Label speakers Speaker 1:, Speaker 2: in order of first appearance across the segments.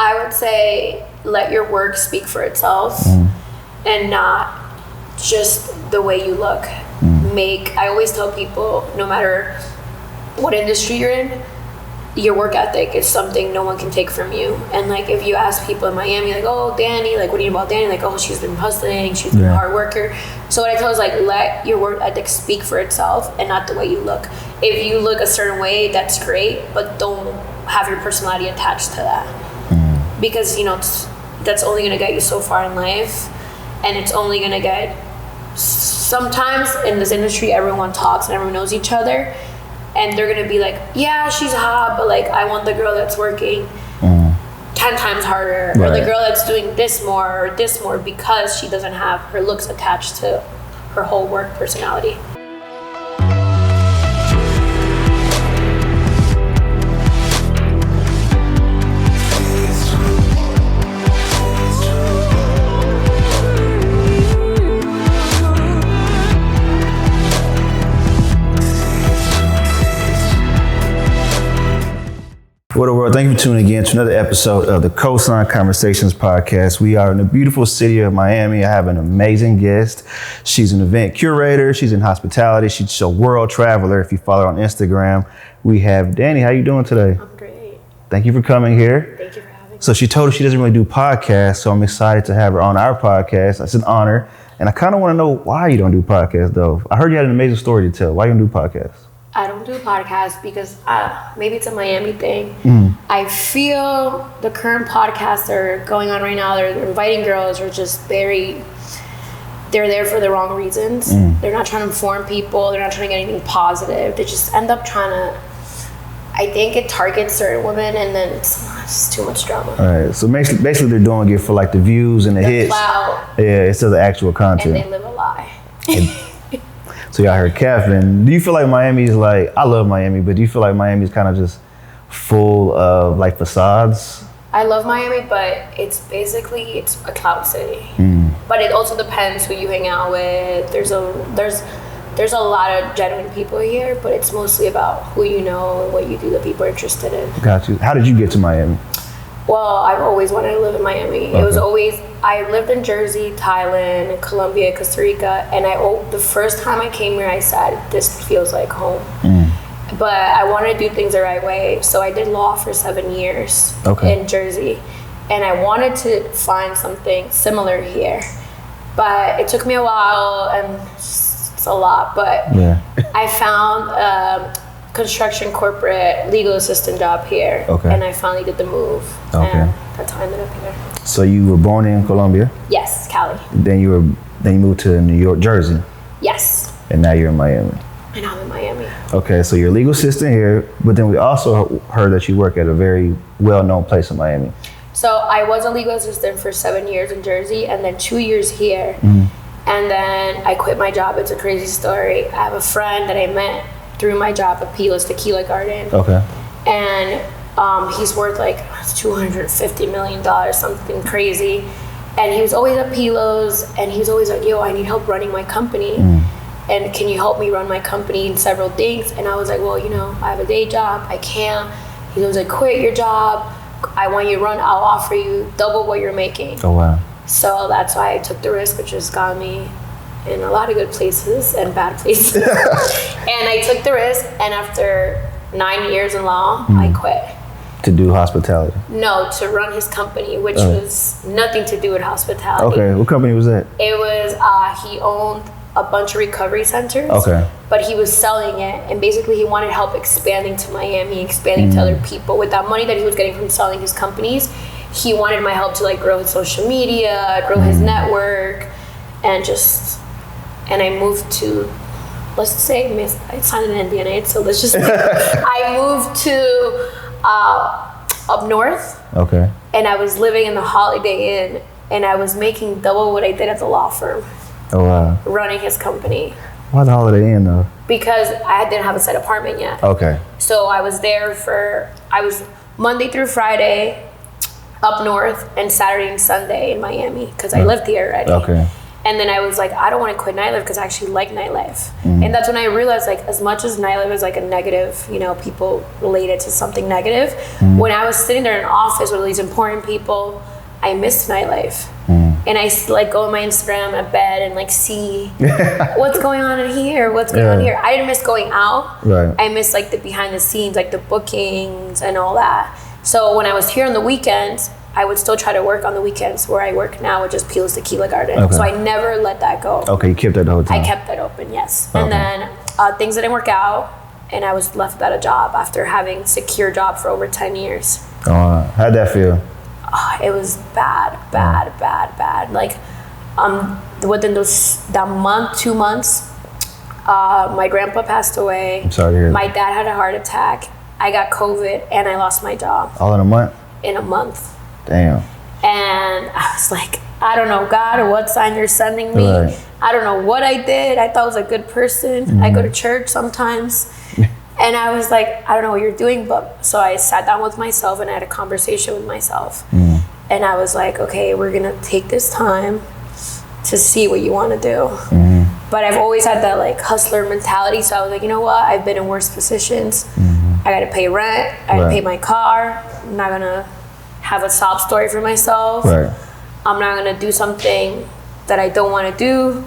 Speaker 1: I would say let your work speak for itself and not just the way you look. I always tell people, no matter what industry you're in, your work ethic is something no one can take from you. And like, if you ask people in Miami, like, oh, Dani, like, what do you know about Dani? Like, oh, she's been hustling, she's been a hard worker. So what I tell is like, let your work ethic speak for itself and not the way you look. If you look a certain way, that's great, but don't have your personality attached to that. Because, you know, that's only gonna get you so far in life, and it's only gonna get, sometimes in this industry, everyone talks and everyone knows each other. And they're gonna be like, yeah, she's hot, but like, I want the girl that's working 10 times harder, or the girl that's doing this more or this more, because she doesn't have her looks attached to her whole work personality.
Speaker 2: What up, world? Thank you for tuning in to another episode of the Cosign Conversations podcast. We are in the beautiful city of Miami. I have an amazing guest. She's an event curator. She's in hospitality. She's a world traveler. If you follow her on Instagram, we have Dani. How you doing today?
Speaker 1: I'm great.
Speaker 2: Thank you for coming here.
Speaker 1: Thank you for having me.
Speaker 2: So she told us she doesn't really do podcasts, so I'm excited to have her on our podcast. It's an honor. And I kind of want to know why you don't do podcasts, though. I heard you had an amazing story to tell. Why you don't do podcasts?
Speaker 1: I don't do podcasts because maybe it's a Miami thing. I feel the current podcasts that are going on right now, they're inviting girls, are just they're there for the wrong reasons. They're not trying to inform people. They're not trying to get anything positive. They just end up trying to, I think it targets certain women, and then it's too much drama.
Speaker 2: All right, so basically they're doing it for like the views and the hits.
Speaker 1: Clout.
Speaker 2: Yeah, instead of the actual content.
Speaker 1: And they live a lie.
Speaker 2: So y'all heard Catherine. Do you feel like Miami is like, I love Miami, but do you feel like Miami is kind of just full of like facades?
Speaker 1: I love Miami, but it's a cloud city. But it also depends who you hang out with. There's a lot of genuine people here, but it's mostly about who you know and what you do that people are interested in. Got you.
Speaker 2: How did you get to Miami?
Speaker 1: Well, I've always wanted to live in Miami. Okay. It was always, I lived in Jersey, Thailand, Colombia, Costa Rica, and the first time I came here, I said, this feels like home. But I wanted to do things the right way, so I did law for 7 years in Jersey, and I wanted to find something similar here. But it took me a while, and it's a lot, but I found construction corporate legal assistant job here, and I finally did the move, and that's how I ended up here.
Speaker 2: So you were born in Colombia?
Speaker 1: Yes, Cali.
Speaker 2: Then you moved to New York, Jersey?
Speaker 1: Yes.
Speaker 2: And now you're in Miami?
Speaker 1: And I'm in Miami.
Speaker 2: Okay, so you're a legal assistant here, but then we also heard that you work at a very well-known place in Miami.
Speaker 1: So I was a legal assistant for 7 years in Jersey, and then 2 years here, and then I quit my job. It's a crazy story. I have a friend that I met through my job at Pilo's Tequila Garden. And he's worth like $250 million, something crazy. And he was always at Pilo's, and he was always like, yo, I need help running my company. And can you help me run my company in several things? And I was like, well, you know, I have a day job, I can't. He was like, quit your job. I want you to run, I'll offer you double what you're making. Oh, wow. So that's why I took the risk, which has got me in a lot of good places and bad places. And I took the risk, and after 9 years in law, I quit.
Speaker 2: To do hospitality?
Speaker 1: No, to run his company, which was nothing to do with hospitality.
Speaker 2: Okay, what company was that?
Speaker 1: It was, he owned a bunch of recovery centers, but he was selling it, and basically he wanted help expanding to Miami, expanding to other people. With that money that he was getting from selling his companies, he wanted my help to like grow his social media, grow his network, and I moved to, let's say, I signed an NDA, so let's just say, I moved to up north, and I was living in the Holiday Inn, and I was making double what I did at the law firm. Oh, wow. Running his company.
Speaker 2: Why the Holiday Inn, though?
Speaker 1: Because I didn't have a set apartment yet. So I was there I was Monday through Friday up north, and Saturday and Sunday in Miami, because I lived here already. And then I was like, I don't want to quit nightlife because I actually like nightlife. And that's when I realized, like, as much as nightlife is like a negative, you know, people relate it to something negative. When I was sitting there in an office with all these important people, I missed nightlife. And I like go on my Instagram at bed and like see what's going on in here, what's going on here. I didn't miss going out.
Speaker 2: Right.
Speaker 1: I missed like the behind the scenes, like the bookings and all that. So when I was here on the weekends, I would still try to work on the weekends where I work now, which is Peel's Tequila Garden.
Speaker 2: Okay.
Speaker 1: So I never let that go.
Speaker 2: Okay, you kept that the whole time.
Speaker 1: I kept that open, yes. And then things didn't work out, and I was left without a job after having a secure job for over 10 years.
Speaker 2: How'd that feel?
Speaker 1: It was bad. Like, within that month, 2 months, my grandpa passed away.
Speaker 2: I'm sorry to hear that.
Speaker 1: My dad had a heart attack. I got COVID, and I lost my job.
Speaker 2: All in a month?
Speaker 1: In a month.
Speaker 2: Damn.
Speaker 1: And I was like, I don't know, God, or what sign you're sending me.
Speaker 2: Right.
Speaker 1: I don't know what I did. I thought I was a good person. I go to church sometimes. And I was like, I don't know what you're doing. But so I sat down with myself and I had a conversation with myself. And I was like, okay, we're going to take this time to see what you want to do. But I've always had that like hustler mentality. So I was like, you know what? I've been in worse positions. I got to pay rent. I got to pay my car. I'm not going to have a sob story for myself. I'm not going to do something that I don't want to do.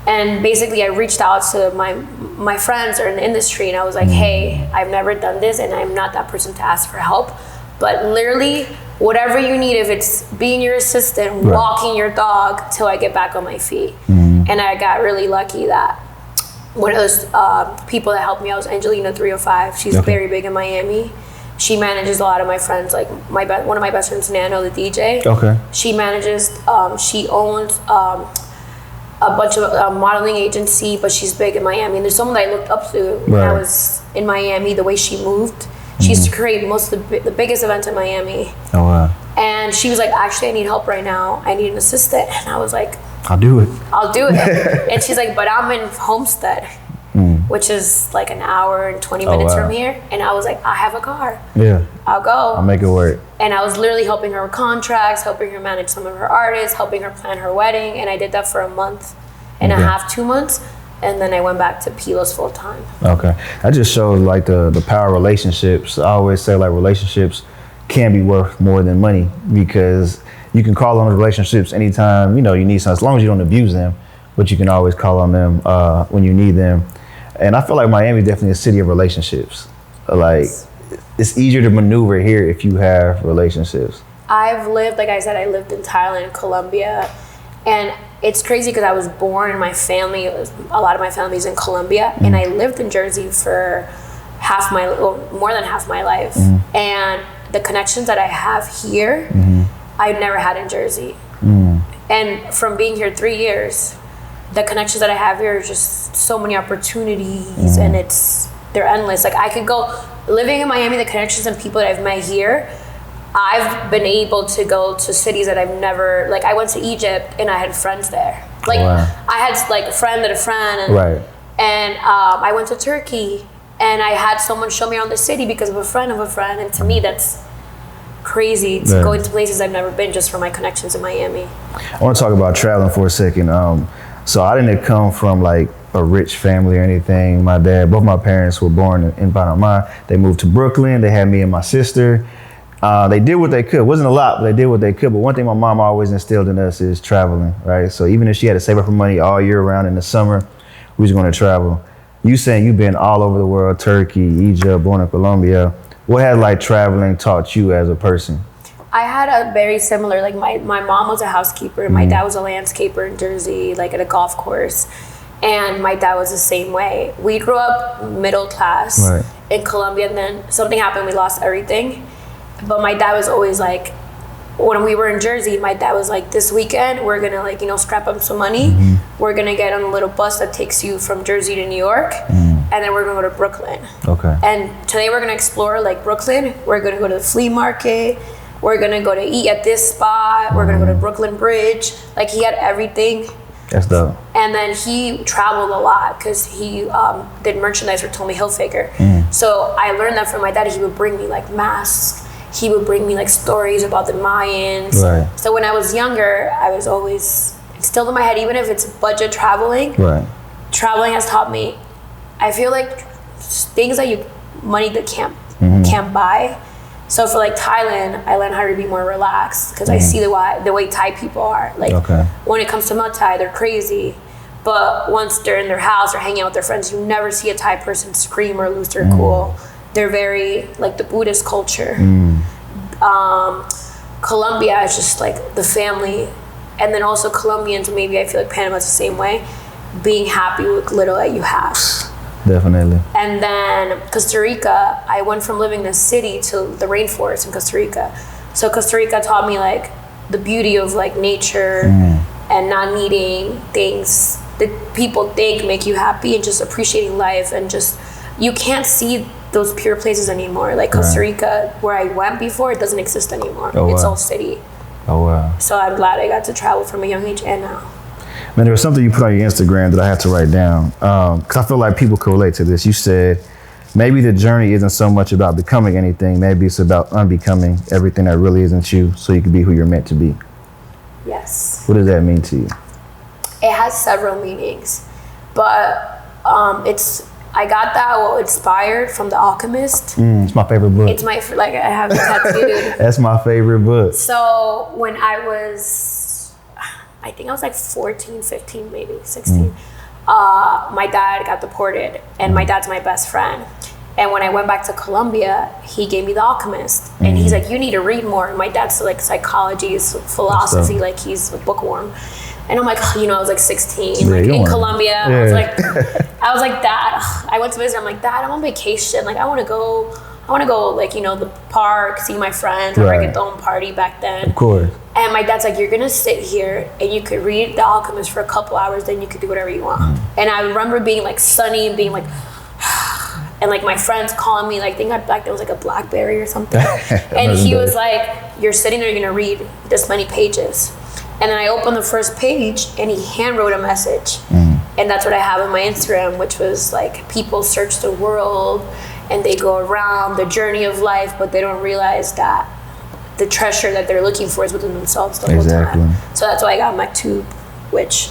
Speaker 1: And basically I reached out to my friends or in the industry and I was like, hey, I've never done this and I'm not that person to ask for help. But literally, whatever you need, if it's being your assistant, walking your dog till I get back on my feet. And I got really lucky that one of those people that helped me out was Angelina 305. She's very big in Miami. She manages a lot of my friends, like one of my best friends, Nano, the DJ. She manages, she owns a bunch of modeling agency, but she's big in Miami. And there's someone that I looked up to when I was in Miami, the way she moved. She used to create most of the biggest events in Miami. And she was like, actually, I need help right now. I need an assistant. And I was like,
Speaker 2: I'll do it.
Speaker 1: And she's like, but I'm in Homestead, which is like an hour and 20 minutes from here. And I was like, I have a car. I'll go.
Speaker 2: I'll make it work.
Speaker 1: And I was literally helping her with contracts, helping her manage some of her artists, helping her plan her wedding. And I did that for a month and a half, 2 months. And then I went back to Pilos full time. That
Speaker 2: just shows like the power of relationships. I always say like relationships can be worth more than money because you can call on the relationships anytime, you know, you need something, as long as you don't abuse them, but you can always call on them when you need them. And I feel like Miami is definitely a city of relationships. Like, it's easier to maneuver here if you have relationships.
Speaker 1: I've lived, like I said, I lived in Thailand, Colombia, and it's crazy because I was born and my family, a lot of my family's in Colombia, and I lived in Jersey for more than half my life. And the connections that I have here, I've never had in Jersey. And from being here 3 years, the connections that I have here are just so many opportunities and they're endless. Like I could go, living in Miami, the connections and people that I've met here, I've been able to go to cities that I've never, like I went to Egypt and I had friends there. Like I had like a friend and a friend and I went to Turkey and I had someone show me around the city because of a friend of a friend. And to me, that's crazy to go into places I've never been just for my connections in Miami.
Speaker 2: I want to talk about traveling for a second. So I didn't come from like a rich family or anything. Both my parents were born in Panama. They moved to Brooklyn. They had me and my sister. They did what they could. It wasn't a lot, but they did what they could. But one thing my mom always instilled in us is traveling, right? So even if she had to save up her money all year round in the summer, we was going to travel. You saying you've been all over the world, Turkey, Egypt, born in Colombia. What had like traveling taught you as a person?
Speaker 1: I had a very similar, like my mom was a housekeeper and my dad was a landscaper in Jersey, like at a golf course. And my dad was the same way. We grew up middle class in Colombia and then something happened, we lost everything. But my dad was always like, when we were in Jersey, my dad was like, this weekend, we're gonna like, you know, scrap up some money. We're gonna get on a little bus that takes you from Jersey to New York. And then we're gonna go to Brooklyn. And today we're gonna explore like Brooklyn. We're gonna go to the flea market. We're gonna go to eat at this spot. We're gonna go to Brooklyn Bridge. Like he had everything.
Speaker 2: That's dope.
Speaker 1: And then he traveled a lot because he did merchandise for Tommy Hilfiger. So I learned that from my dad. He would bring me like masks. He would bring me like stories about the Mayans. So when I was younger, I was always instilled in my head, even if it's budget traveling.
Speaker 2: Right.
Speaker 1: Traveling has taught me, I feel like things that money that can't buy. So for like Thailand, I learned how to be more relaxed because I see the way Thai people are. Like when it comes to Mud Thai, they're crazy. But once they're in their house or hanging out with their friends, you never see a Thai person scream or lose their cool. They're very like the Buddhist culture. Colombia is just like the family. And then also Colombians, maybe I feel like Panama's the same way, being happy with little that you have.
Speaker 2: Definitely.
Speaker 1: And then Costa Rica, I went from living in a city to the rainforest in Costa Rica. So Costa Rica taught me like the beauty of like nature and not needing things that people think make you happy, and just appreciating life, and just, you can't see those pure places anymore. Like Costa Rica, where I went before, it doesn't exist anymore. It's all city.
Speaker 2: Oh wow.
Speaker 1: So I'm glad I got to travel from a young age and now.
Speaker 2: Man, there was something you put on your Instagram that I had to write down because I feel like people can relate to this. You said maybe the journey isn't so much about becoming anything. Maybe it's about unbecoming everything that really isn't you, so you can be who you're meant to be.
Speaker 1: Yes.
Speaker 2: What does that mean to you?
Speaker 1: It has several meanings, but I got that inspired from The Alchemist.
Speaker 2: It's my favorite book.
Speaker 1: It's my, like, I have it tattooed.
Speaker 2: That's my favorite book.
Speaker 1: So when I think I was like 14, 15, maybe 16, my dad got deported, and my dad's my best friend. And when I went back to Colombia, he gave me The Alchemist, and he's like, you need to read more. And my dad's like psychology, philosophy, like he's a bookworm. And I'm like, I was like 16, like in Colombia. I was like, Dad, I went to visit. I'm like, Dad, I'm on vacation. Like, I want to go, like, the park, see my friends, reggaeton party back then.
Speaker 2: Of course.
Speaker 1: And my dad's like, you're gonna sit here and you could read The Alchemist for a couple hours, then you could do whatever you want. And I remember being like sunny and being like, and like my friends calling me, like, I think back there was like a BlackBerry or something. And he was like, you're sitting there, you're gonna read this many pages. And then I opened the first page and he hand wrote a message. And that's what I have on my Instagram, which was like, people search the world and they go around the journey of life, but they don't realize that the treasure that they're looking for is within themselves the whole time. So that's why I got Maktub, which,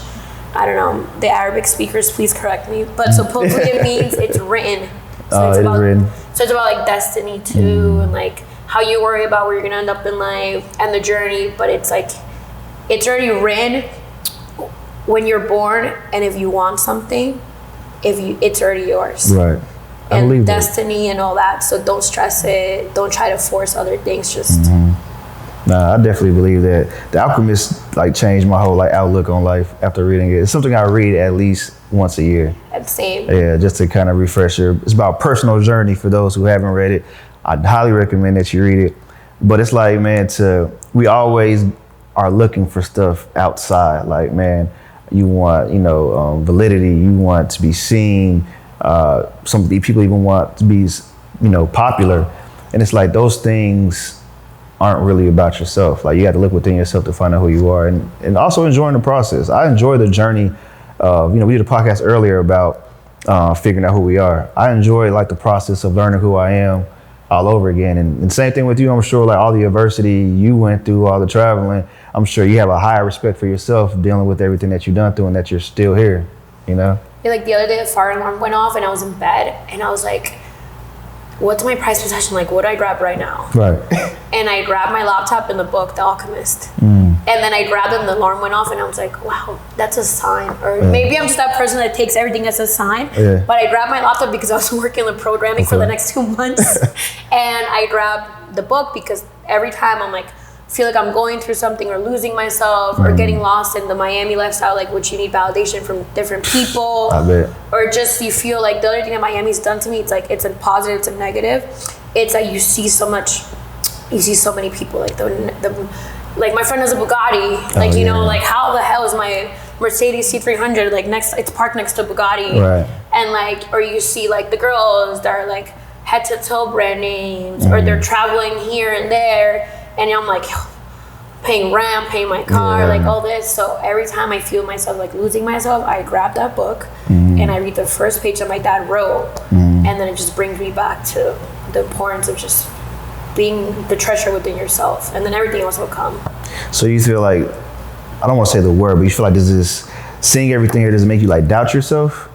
Speaker 1: I don't know, the Arabic speakers, please correct me. But supposedly it means it's written. So it's about written. So it's about like destiny too, and like how you worry about where you're gonna end up in life and the journey, but it's like, it's already written when you're born, and if you want something, it's already yours. Right. I believe destiny and all that. So don't stress it. Don't try to force other things. Just.
Speaker 2: Nah, I definitely believe that. The Alchemist like changed my whole like outlook on life after reading it. It's something I read at least once a year.
Speaker 1: Same.
Speaker 2: Yeah, just to kind of refresh it's about personal journey for those who haven't read it. I'd highly recommend that you read it. But it's like, man, we always are looking for stuff outside. Like, man, you want, validity. You want to be seen. Some people even want to be, popular. And it's like those things aren't really about yourself. Like, you have to look within yourself to find out who you are, and also enjoying the process. I enjoy the journey of, we did a podcast earlier about figuring out who we are. I enjoy like the process of learning who I am all over again. And same thing with you. I'm sure like all the adversity you went through, all the traveling, I'm sure you have a higher respect for yourself dealing with everything that you've done through, and that you're still here,
Speaker 1: Yeah, like the other day, the fire alarm went off and I was in bed and I was like, what's my prized possession? Like, what do I grab right now? Right. And I grabbed my laptop and the book, The Alchemist. And then I grabbed it and the alarm went off and I was like, wow, that's a sign. Or maybe I'm just that person that takes everything as a sign. Yeah. But I grabbed my laptop because I was working on programming for the next 2 months. And I grabbed the book because every time I'm like, feel like I'm going through something or losing myself or getting lost in the Miami lifestyle, like, which you need validation from different people. I bet. Or just you feel like the other thing that Miami's done to me, it's like, it's a positive, it's a negative. It's like you see so many people, like like my friend has a Bugatti, like, like how the hell is my Mercedes C300 like it's parked next to Bugatti? Right. And like, or you see like the girls that are like head to toe brand names, or they're traveling here and there, and I'm like paying rent, paying my car, like all this. So every time I feel myself like losing myself, I grab that book and I read the first page that my dad wrote, and then it just brings me back to the importance of just being the treasure within yourself, and then everything else will come.
Speaker 2: So you feel like I don't want to say the word, but you feel like seeing everything here, does it make you like doubt yourself?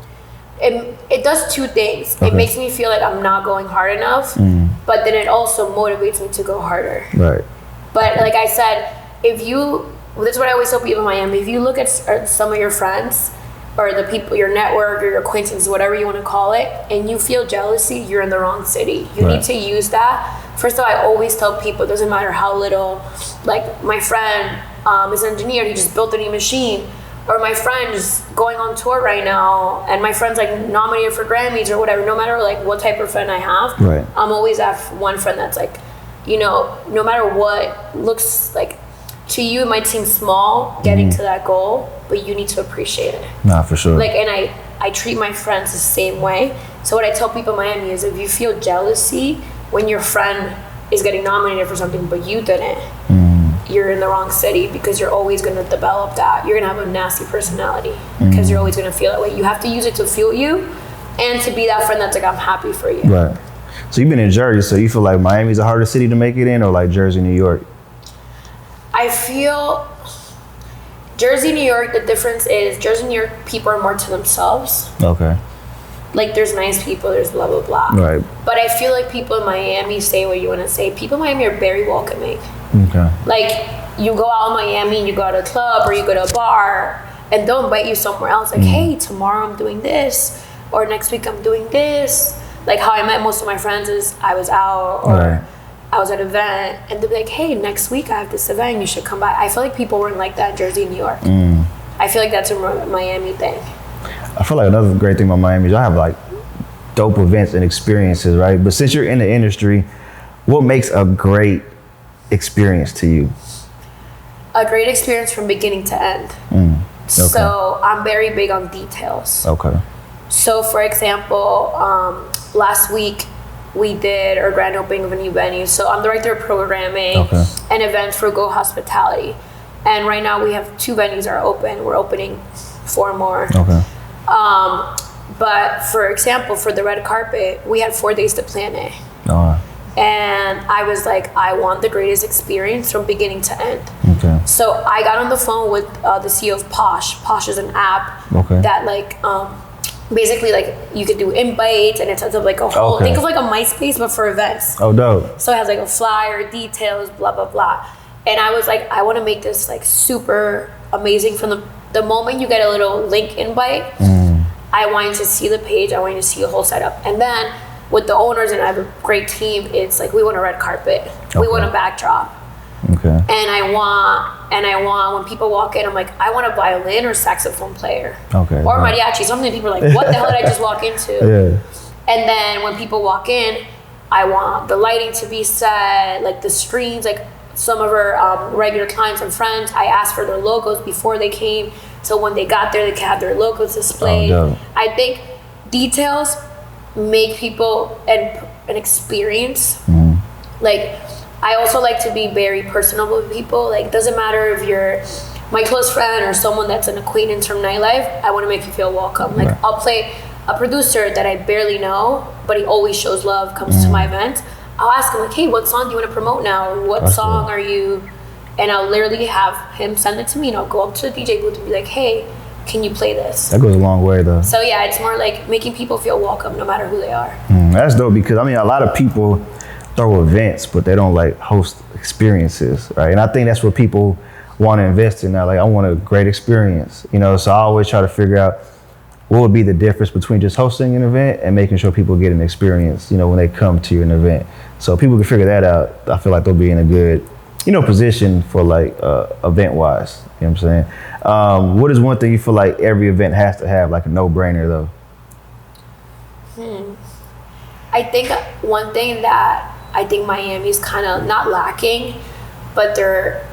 Speaker 1: It does two things.
Speaker 2: Okay.
Speaker 1: It makes me feel like I'm not going hard enough, but then it also motivates me to go harder.
Speaker 2: Right.
Speaker 1: But like I said, this is what I always tell people in Miami, if you look at some of your friends or the people, your network or your acquaintances, whatever you want to call it, and you feel jealousy, you're in the wrong city. You need to use that. First of all, I always tell people, it doesn't matter how little, like my friend is an engineer, he just built a new machine. Or my friend is going on tour right now, and my friend's like nominated for Grammys or whatever. No matter like what type of friend I have,
Speaker 2: right.
Speaker 1: I'm always have one friend that's like, you know, no matter what looks like to you, it might seem small getting to that goal, but you need to appreciate it.
Speaker 2: Nah, for sure.
Speaker 1: Like, and I treat my friends the same way. So what I tell people in Miami is, if you feel jealousy when your friend is getting nominated for something but you didn't, you're in the wrong city, because you're always going to develop that. You're going to have a nasty personality because you're always going to feel that way. You have to use it to fuel you and to be that friend that's like, I'm happy for you.
Speaker 2: Right. So you've been in Jersey, so you feel like Miami's a harder city to make it in, or like Jersey, New York?
Speaker 1: I feel Jersey, New York, the difference is Jersey, New York, people are more to themselves.
Speaker 2: Okay.
Speaker 1: Like, there's nice people, there's blah, blah, blah.
Speaker 2: Right.
Speaker 1: But I feel like people in Miami, say what you want to say, people in Miami are very welcoming.
Speaker 2: Okay.
Speaker 1: Like, you go out in Miami and you go to a club or you go to a bar and they'll invite you somewhere else. Like, hey, tomorrow I'm doing this, or next week I'm doing this. Like, how I met most of my friends is I was out or I was at an event, and they'll be like, hey, next week I have this event, you should come by. I feel like people weren't like that in Jersey and New York. I feel like that's a Miami thing.
Speaker 2: I feel like another great thing about Miami is y'all have like dope events and experiences, right? But since you're in the industry, what makes a great experience to you?
Speaker 1: A great experience from beginning to end.
Speaker 2: Okay.
Speaker 1: So I'm very big on details.
Speaker 2: Okay.
Speaker 1: So for example, last week we did our grand opening of a new venue. So I'm director of programming and events for Go Hospitality. And right now we have 2 venues are open. We're opening 4 more.
Speaker 2: Okay.
Speaker 1: But for example, for the red carpet, we had 4 days to plan it. And I was like, I want the greatest experience from beginning to end.
Speaker 2: Okay.
Speaker 1: So I got on the phone with the CEO of Posh. Posh is an app that like, basically like you could do invites, and it sets up like a whole, think of like a MySpace, but for events.
Speaker 2: Oh, dope.
Speaker 1: So it has like a flyer, details, blah, blah, blah. And I was like, I want to make this like super amazing. From the moment you get a little link invite, I want you to see the page. I want you to see the whole setup. And then with the owners, and I have a great team, it's like, we want a red carpet. We want a backdrop.
Speaker 2: Okay.
Speaker 1: And I want when people walk in, I'm like, I want a violin or saxophone player.
Speaker 2: Okay.
Speaker 1: Or mariachi. Something people are like, what the hell did I just walk into?
Speaker 2: Yeah.
Speaker 1: And then when people walk in, I want the lighting to be set, like the screens, like some of our regular clients and friends, I asked for their logos before they came. So when they got there, they could have their logos displayed. I think details make people an experience. Like, I also like to be very personable with people. Like, doesn't matter if you're my close friend or someone that's an acquaintance from nightlife, I want to make you feel welcome. Like, I'll play a producer that I barely know, but he always shows love, comes to my events. I'll ask him like, hey, what song do you want to promote now? Or what song are you? And I'll literally have him send it to me, and I'll go up to the DJ booth and be like, hey, can you play this?
Speaker 2: That goes a long way though.
Speaker 1: So yeah, it's more like making people feel welcome no matter who they are.
Speaker 2: That's dope, because I mean, a lot of people throw events, but they don't like host experiences, right? And I think that's what people want to invest in now. Like, I want a great experience, you know? So I always try to figure out what would be the difference between just hosting an event and making sure people get an experience, you know, when they come to an event. So people can figure that out. I feel like they'll be in a good, you know, position for like event-wise. You know what I'm saying? What is one thing you feel like every event has to have, like a no-brainer though?
Speaker 1: I think one thing that I think Miami's kind of not lacking, but they're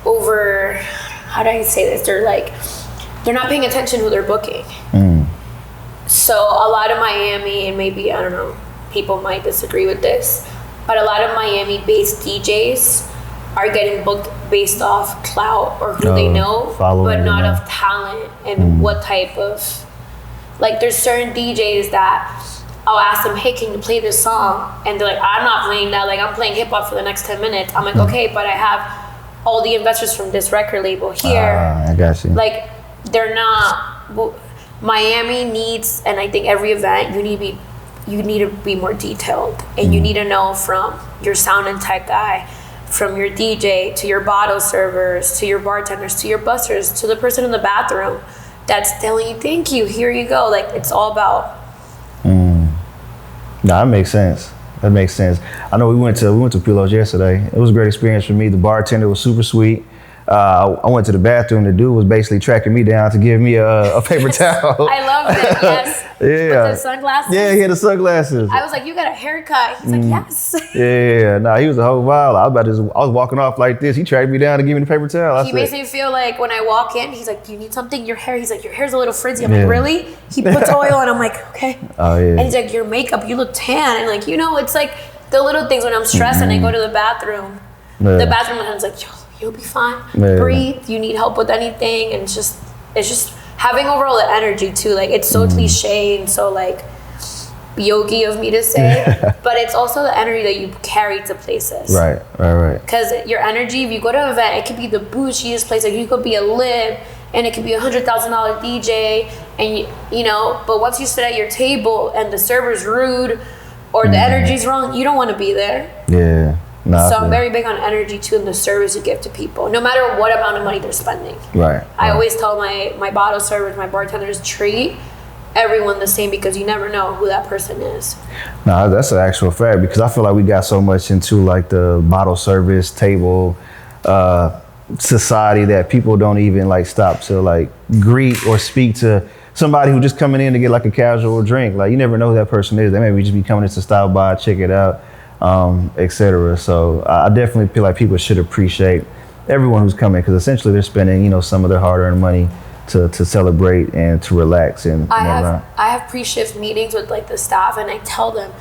Speaker 1: over, how do I say this? They're not paying attention to who they're booking. So a lot of Miami, and maybe, I don't know, people might disagree with this, but a lot of Miami-based DJs are getting booked based off clout or who they know, but not of talent and what type of, like, there's certain DJs that I'll ask them, hey, can you play this song? And they're like, I'm not playing that, like, I'm playing hip hop for the next 10 minutes. I'm like, okay, but I have all the investors from this record label here.
Speaker 2: I got you.
Speaker 1: Like, they're not. Well, Miami needs, and I think every event you need to be more detailed, and you need to know from your sound and tech guy, from your DJ to your bottle servers to your bartenders to your bussers to the person in the bathroom that's telling you thank you, here you go. Like, it's all about.
Speaker 2: No, that makes sense. That makes sense. I know we went to Pilos yesterday. It was a great experience for me. The bartender was super sweet. I went to the bathroom. The dude was basically tracking me down to give me a paper towel.
Speaker 1: I love it. Yes.
Speaker 2: Yeah.
Speaker 1: With the sunglasses.
Speaker 2: Yeah, he had the sunglasses.
Speaker 1: I was like, you got a haircut. He's like, yes.
Speaker 2: Yeah. Nah, he was a whole vibe. I was walking off like this. He tracked me down to give me the paper towel.
Speaker 1: He makes me feel like when I walk in, he's like, do you need something? Your hair. He's like, your hair's a little frizzy. I'm like, really? He puts oil on. I'm like, okay.
Speaker 2: Oh yeah.
Speaker 1: And he's like, your makeup, you look tan. And like, it's like the little things when I'm stressed and I go to the bathroom.
Speaker 2: Yeah.
Speaker 1: The bathroom attendant's like, you'll be fine.
Speaker 2: Yeah.
Speaker 1: Breathe. You need help with anything. And it's just having overall the energy too. Like, it's so cliche and so like yogi of me to say, but it's also the energy that you carry to places.
Speaker 2: Right.
Speaker 1: Because your energy, if you go to an event, it could be the bougiest place. Like, you could be a lib and it could be $100,000 DJ, and but once you sit at your table and the server's rude or the energy's wrong, you don't want to be there.
Speaker 2: Yeah. Nah,
Speaker 1: So I'm very big on energy too, and the service you give to people, no matter what amount of money they're spending.
Speaker 2: Right.
Speaker 1: I always tell my bottle servers, my bartenders, treat everyone the same, because you never know who that person is.
Speaker 2: No, that's an actual fact, because I feel like we got so much into like the bottle service table society that people don't even like stop to like greet or speak to somebody who just coming in to get like a casual drink. Like, you never know who that person is. They may just be coming in to stop by, check it out, etc. So I definitely feel like people should appreciate everyone who's coming, because essentially they're spending some of their hard-earned money to celebrate and to relax. And
Speaker 1: I have pre-shift meetings with like the staff, and I tell them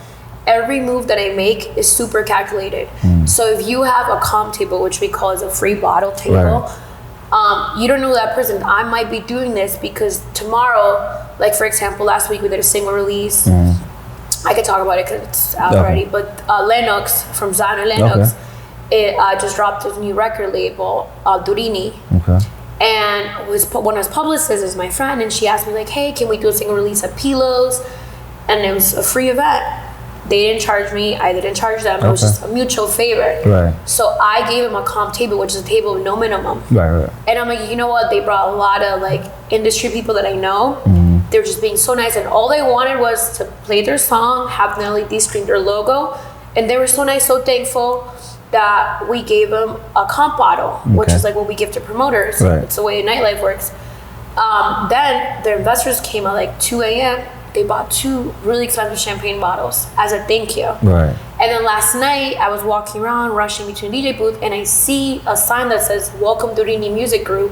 Speaker 1: every move that I make is super calculated. So if you have a comp table, which we call as a free bottle table, you don't know that person. I might be doing this because tomorrow, like for example, last week we did a single release. I could talk about it because it's out already, but Lennox from Zion and Lennox, it just dropped his new record label, Durini. And one of his publicists is my friend, and she asked me like, hey, can we do a single release at Pilos? And it was a free event. They didn't charge me, I didn't charge them. It was just a mutual favor. So I gave him a comp table, which is a table with no minimum. And I'm like, you know what? They brought a lot of like industry people that I know. They were just being so nice, and all they wanted was to play their song, have the LED screen, their logo, and they were so nice, so thankful that we gave them a comp bottle, which is like what we give to promoters. It's the way nightlife works. Then their investors came at like 2 a.m. They bought 2 really expensive champagne bottles as a thank you. And then last night I was walking around, rushing between DJ booth, and I see a sign that says "Welcome Durini Music Group,"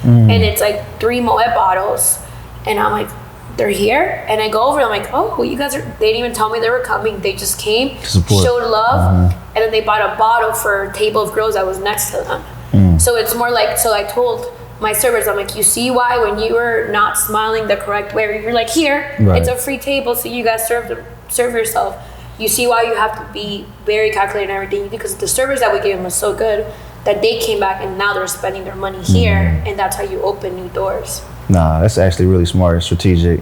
Speaker 1: and it's like 3 Moet bottles, and I'm like, they're here? And I go over, I'm like, oh, you guys are, they didn't even tell me they were coming. They just came, showed love, and then they bought a bottle for a table of girls that was next to them. So it's more like, so I told my servers, I'm like, you see why when you were not smiling the correct way, you're like, here, it's a free table, so you guys serve yourself. You see why you have to be very calculated and everything, because the service that we gave them was so good that they came back and now they're spending their money here, and that's how you open new doors.
Speaker 2: Nah, that's actually really smart and strategic.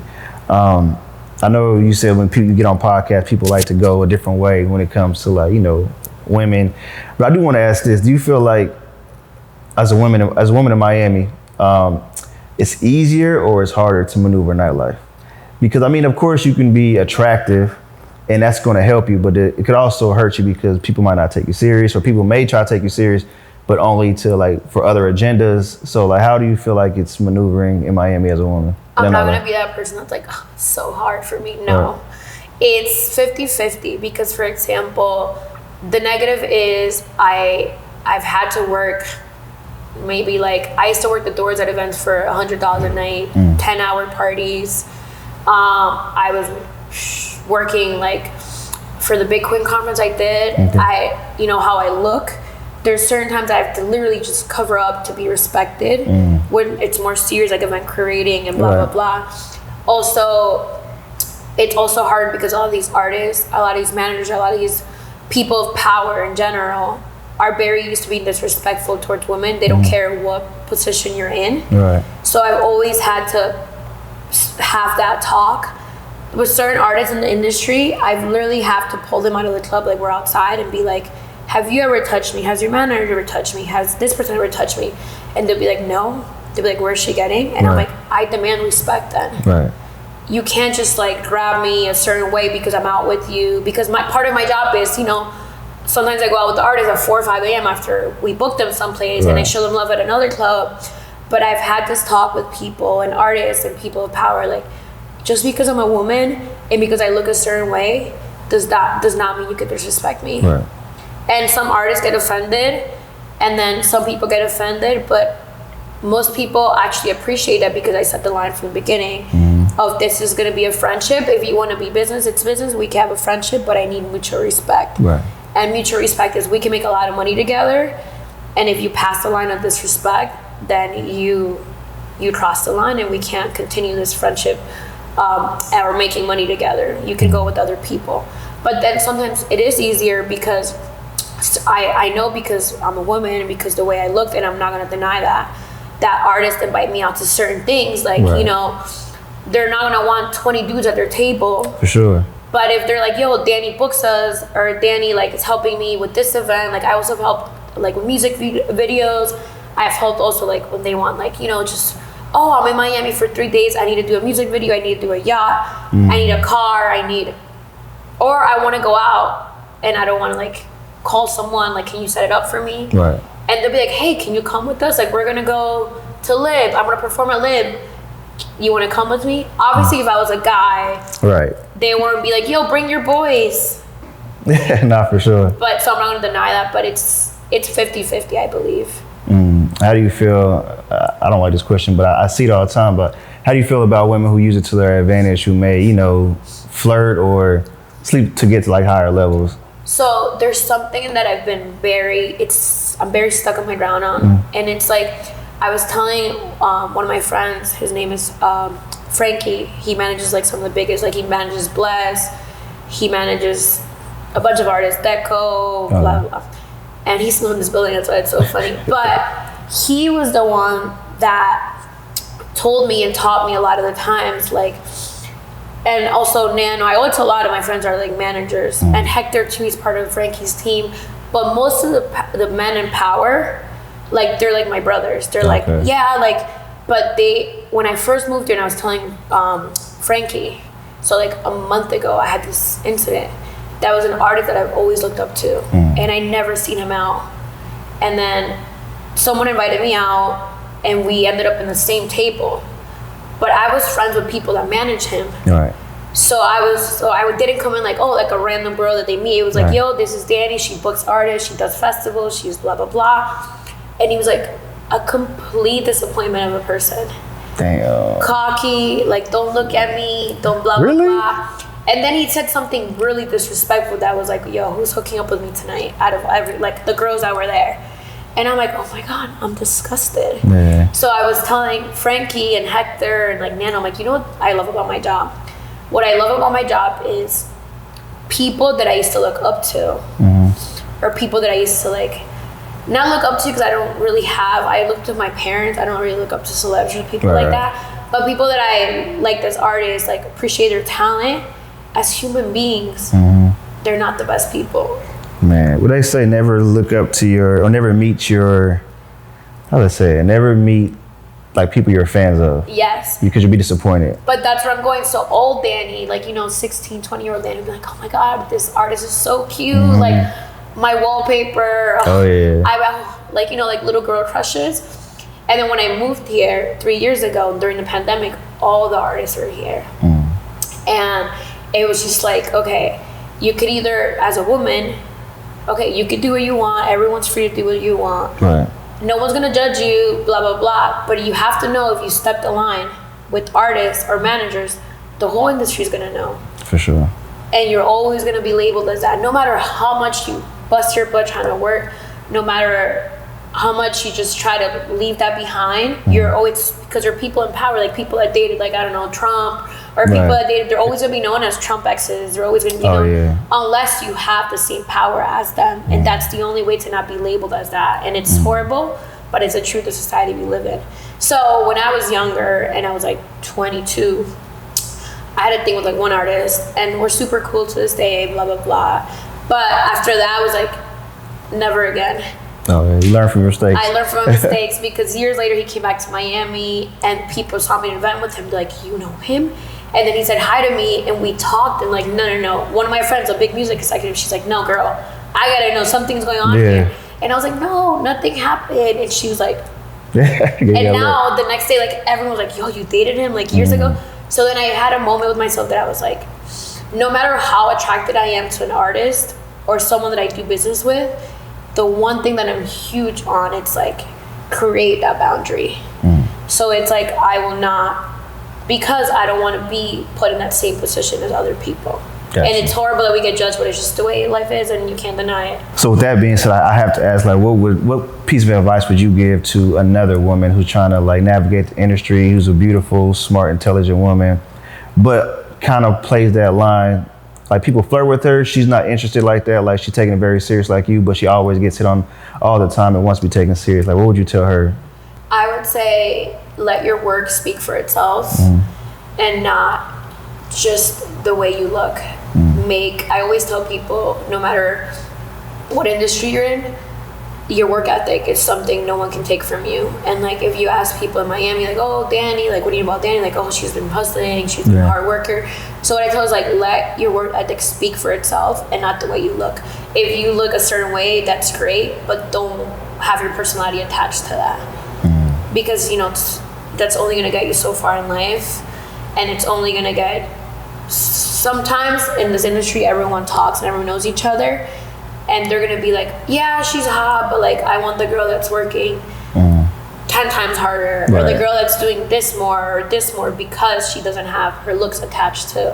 Speaker 2: I know you said when people get on podcasts, people like to go a different way when it comes to like, women. But I do want to ask this. Do you feel like as a woman in Miami, it's easier or it's harder to maneuver nightlife? Because I mean, of course you can be attractive and that's going to help you, but it could also hurt you because people might not take you serious, or people may try to take you serious, but only to like for other agendas. So like, how do you feel like it's maneuvering in Miami as a woman?
Speaker 1: I'm not gonna be that person that's like, oh, it's so hard for me. No, it's 50-50, because for example, the negative is I've had to work maybe like, I used to work the doors at events for $100 a night, 10-hour parties. I was working like for the Big Queen conference I did. How I look. There's certain times I have to literally just cover up to be respected when it's more serious, like event curating and blah, blah, blah. Also, it's also hard because all of these artists, a lot of these managers, a lot of these people of power in general, are very used to being disrespectful towards women. They don't care what position you're in.
Speaker 2: Right.
Speaker 1: So I've always had to have that talk with certain artists in the industry. I've literally have to pull them out of the club, like we're outside, and be like, have you ever touched me? Has your manager ever touched me? Has this person ever touched me? And they'll be like, no. They'll be like, where's she getting? And I'm like, I demand respect then.
Speaker 2: Right.
Speaker 1: You can't just like grab me a certain way because I'm out with you. Because part of my job is, you know, sometimes I go out with the artists at 4 or 5 a.m. after we book them someplace, and I show them love at another club. But I've had this talk with people and artists and people of power, like, just because I'm a woman and because I look a certain way does not mean you can disrespect me.
Speaker 2: Right.
Speaker 1: And some artists get offended, and then some people get offended, but most people actually appreciate that because I set the line from the beginning of this is going to be a friendship. If you want to be business, it's business. We can have a friendship, but I need mutual respect.
Speaker 2: Right.
Speaker 1: And mutual respect is we can make a lot of money together, and if you pass the line of disrespect, then you cross the line, and we can't continue this friendship or making money together. You can go with other people. But then sometimes it is easier because I know, because I'm a woman and because the way I look, and I'm not going to deny that artists invite me out to certain things. Like, you know, they're not going to want 20 dudes at their table.
Speaker 2: For sure.
Speaker 1: But if they're like, yo, Dani books us, or Dani like is helping me with this event, like I also have helped like with music videos. I've helped also like when they want like, you know, just, oh, I'm in Miami for 3 days. I need to do a music video. I need to do a yacht. I need a car. Or I want to go out and I don't want to like call someone, like, can you set it up for me?
Speaker 2: Right.
Speaker 1: And they'll be like, hey, can you come with us? Like, we're going to go to Lib. I'm going to perform at Lib. You want to come with me? Obviously, if I was a guy,
Speaker 2: right,
Speaker 1: they wouldn't be like, yo, bring your boys.
Speaker 2: Not for sure.
Speaker 1: But so I'm not going to deny that, but it's 50-50, I believe.
Speaker 2: How do you feel? I don't like this question, but I see it all the time. But how do you feel about women who use it to their advantage, who may, you know, flirt or sleep to get to like higher levels? So
Speaker 1: there's something that I've been I'm very stuck on my ground on. And it's like, I was telling one of my friends, his name is Frankie. He manages like some of the biggest, like he manages Bless. He manages a bunch of artists, Deco, blah, blah, blah. And he's still in this building, that's why it's so funny. But he was the one that told me and taught me a lot of the times, like, and also Nano, I owe it to a lot of my friends are like managers, and Hector too, he's part of Frankie's team. But most of the men in power, like they're like my brothers. They're like, yeah, like, but when I first moved here, and I was telling Frankie, so like a month ago, I had this incident. That was an artist that I've always looked up to, and I never seen him out. And then someone invited me out, and we ended up in the same table. But I was friends with people that manage him. Right. So I didn't come in like, oh, like a random girl that they meet. It was like, yo, this is Dani. She books artists. She does festivals. She's blah, blah, blah. And he was like a complete disappointment of a person. Damn. Cocky, like, don't look at me. Don't blah, blah, blah. And then he said something really disrespectful that was like, yo, who's hooking up with me tonight out of like the girls that were there? And I'm like, oh my God, I'm disgusted. Yeah. So I was telling Frankie and Hector and like Nano, I'm like, you know what I love about my job? What I love about my job is people that I used to look up to, or people that I used to like, not look up to because I don't really I look to my parents. I don't really look up to celebrities, people like that. But people that I like as artists, like appreciate their talent, as human beings, they're not the best people. Man, what they say, never look up to or never meet never meet like people you're fans of. Yes. Because you'll be disappointed. But that's where I'm going. So old Dani, like, you know, 16, 20-year-old Dani would be like, oh my God, this artist is so cute. Like my wallpaper. Oh yeah. I like, you know, like little girl crushes. And then when I moved here 3 years ago during the pandemic, all the artists were here. And it was just like, okay, you could either, as a woman, okay, you could do what you want. Everyone's free to do what you want. Right. No one's gonna judge you, blah, blah, blah. But you have to know if you step the line with artists or managers, the whole industry's gonna know. For sure. And you're always gonna be labeled as that. No matter how much you bust your butt trying to work, no matter how much you just try to leave that behind. You're always, because there are people in power, like people that dated, like, I don't know, Trump, or people that dated, they're always gonna be known as Trump exes. They're always gonna be known, unless you have the same power as them. And that's the only way to not be labeled as that. And it's horrible, but it's the truth of society we live in. So when I was younger and I was like 22, I had a thing with like one artist, and we're super cool to this day, blah, blah, blah. But after that, I was like, never again.
Speaker 2: Oh, yeah. You learn from your mistakes.
Speaker 1: I learned from my mistakes, because years later he came back to Miami and people saw me at an event with him, like, you know him? And then he said hi to me and we talked, and like, no. One of my friends, a big music executive, she's like, no, girl, I gotta know something's going on here. And I was like, no, nothing happened. And she was like, and now the next day, like, everyone was like, yo, you dated him like years ago? So then I had a moment with myself that I was like, no matter how attracted I am to an artist or someone that I do business with, the one thing that I'm huge on, it's like, create that boundary. So it's like, I will not, because I don't want to be put in that same position as other people. Gotcha. And it's horrible that we get judged, but it's just the way life is, and you can't deny it. So with that being said, I have to ask, like, what piece of advice would you give to another woman who's trying to like navigate the industry, who's a beautiful, smart, intelligent woman, but kind of plays that line? Like, people flirt with her, she's not interested like that, like she's taking it very serious like you, but she always gets hit on all the time and wants to be taken serious. Like, what would you tell her? I would say, let your work speak for itself, and not just the way you look. I always tell people, no matter what industry you're in, your work ethic is something no one can take from you. And like, if you ask people in Miami, like, oh, Dani, like, what do you know about Dani? Like, oh, she's been hustling, she's been a hard worker. So what I tell is, like, let your work ethic speak for itself and not the way you look. If you look a certain way, that's great, but don't have your personality attached to that. Because, you know, that's only gonna get you so far in life, and it's only gonna get, sometimes in this industry, everyone talks and everyone knows each other. And they're gonna be like, yeah, she's hot, but like, I want the girl that's working 10 times harder, or the girl that's doing this more or this more, because she doesn't have her looks attached to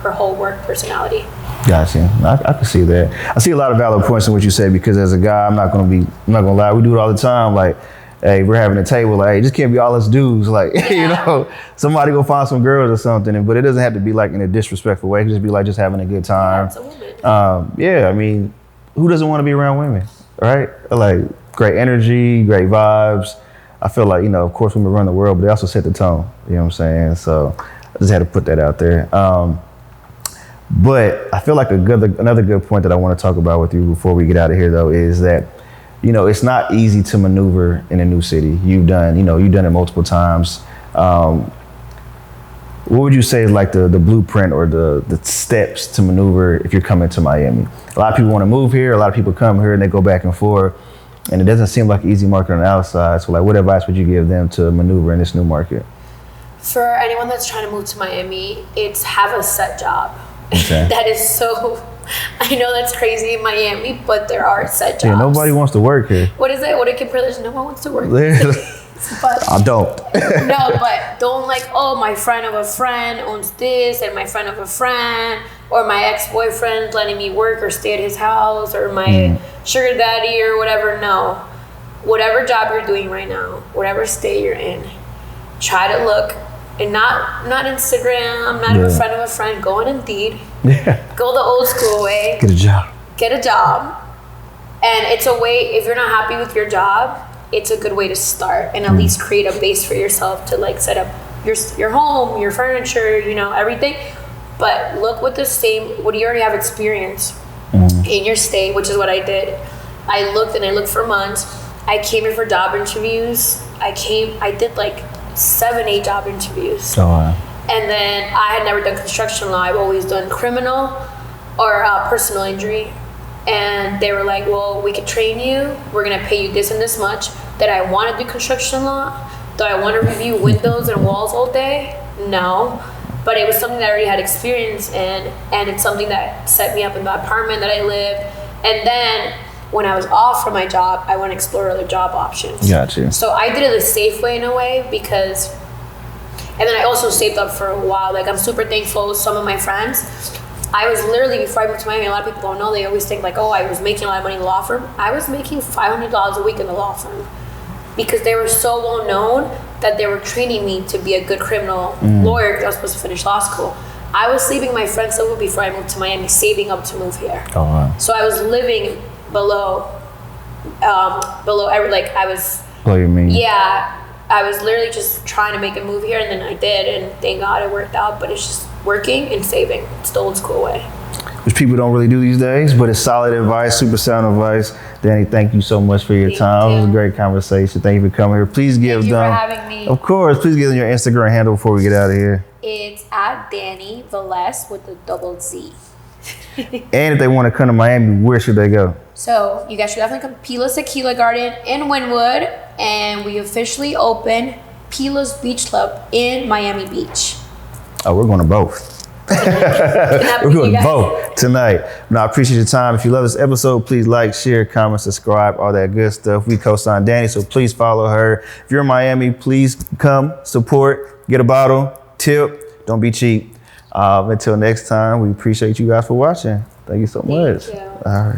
Speaker 1: her whole work personality. Gotcha.
Speaker 2: I can see that. I see a lot of valid points in what you say, because as a guy, I'm not gonna lie, we do it all the time. Like, hey, we're having a table, like, hey, just can't be all us dudes. Like, you know, somebody go find some girls or something, but it doesn't have to be like in a disrespectful way. It can just be like just having a good time. I mean, who doesn't want to be around women, right? Like, great energy, great vibes. I feel like, you know, of course, women run the world, but they also set the tone. You know what I'm saying? So I just had to put that out there. But I feel like another good point that I want to talk about with you before we get out of here, though, is that, you know, it's not easy to maneuver in a new city. You've done it multiple times. What would you say is like the blueprint or the steps to maneuver if you're coming to Miami? A lot of people want to move here. A lot of people come here and they go back and forth, and it doesn't seem like an easy market on the outside. So like, what advice would you give them to maneuver in this new market?
Speaker 1: For anyone that's trying to move to Miami, it's have a set job.
Speaker 2: Okay.
Speaker 1: That is so, I know that's crazy in Miami, but there are set jobs.
Speaker 2: Yeah, nobody wants to work here.
Speaker 1: What is it? What a privilege. No one wants to work. But
Speaker 2: I don't.
Speaker 1: No, but don't like, oh, my friend of a friend owns this, and my friend of a friend, or my ex-boyfriend letting me work or stay at his house, or my sugar daddy or whatever. No. Whatever job you're doing right now, whatever state you're in, try to look, and not Instagram, not a friend of a friend. Go on Indeed. Go the old school way.
Speaker 2: Get a job.
Speaker 1: Get a job. And it's a way, if you're not happy with your job, it's a good way to start and at least create a base for yourself to like set up your home, your furniture, you know, everything. But look with what do you already have experience in your state, which is what I did. I looked for months. I came here for job interviews. I did like 7-8 job interviews.
Speaker 2: Oh, wow.
Speaker 1: And then I had never done construction law. I've always done criminal or personal injury. And they were like, well, we could train you. We're going to pay you this and this much. That I want to do construction law? Do I want to review windows and walls all day? No. But it was something that I already had experience in. And it's something that set me up in the apartment that I lived. And then when I was off from my job, I went to explore other job options.
Speaker 2: Gotcha.
Speaker 1: So I did it the safe way in a way, because, and then I also saved up for a while. Like, I'm super thankful. Some of my friends, I was literally, before I moved to Miami, a lot of people don't know, they always think like, oh, I was making a lot of money in the law firm. I was making $500 a week in the law firm because they were so well known that they were training me to be a good criminal lawyer because I was supposed to finish law school. I was sleeping in my friend's sofa before I moved to Miami, saving up to move here.
Speaker 2: Oh, wow.
Speaker 1: So I was living below every, like I was.
Speaker 2: What do you mean?
Speaker 1: Yeah, I was literally just trying to make a move here, and then I did, and thank God it worked out. But it's just working and saving. It's the old school way.
Speaker 2: Which people don't really do these days, but it's solid advice, super sound advice. Dani, thank you so much for your time. It was a great conversation. Thank you for coming here. Please give them.
Speaker 1: Thank you for having me.
Speaker 2: Of course, please give them your Instagram handle before we get out of here.
Speaker 1: It's at Dani Velez with a double Z.
Speaker 2: And if they want to come to Miami, where should they go?
Speaker 1: So you guys should definitely come to Pila's Tequila Garden in Wynwood, and we officially open Pila's Beach Club in Miami Beach.
Speaker 2: Oh, we're going to both. We're going to both tonight. Now, I appreciate your time. If you love this episode, please like, share, comment, subscribe, all that good stuff. We co-sign Dani, so please follow her. If you're in Miami, please come, support, get a bottle, tip, don't be cheap. Until next time, we appreciate you guys for watching. Thank you so much.
Speaker 1: Thank you.
Speaker 2: All right.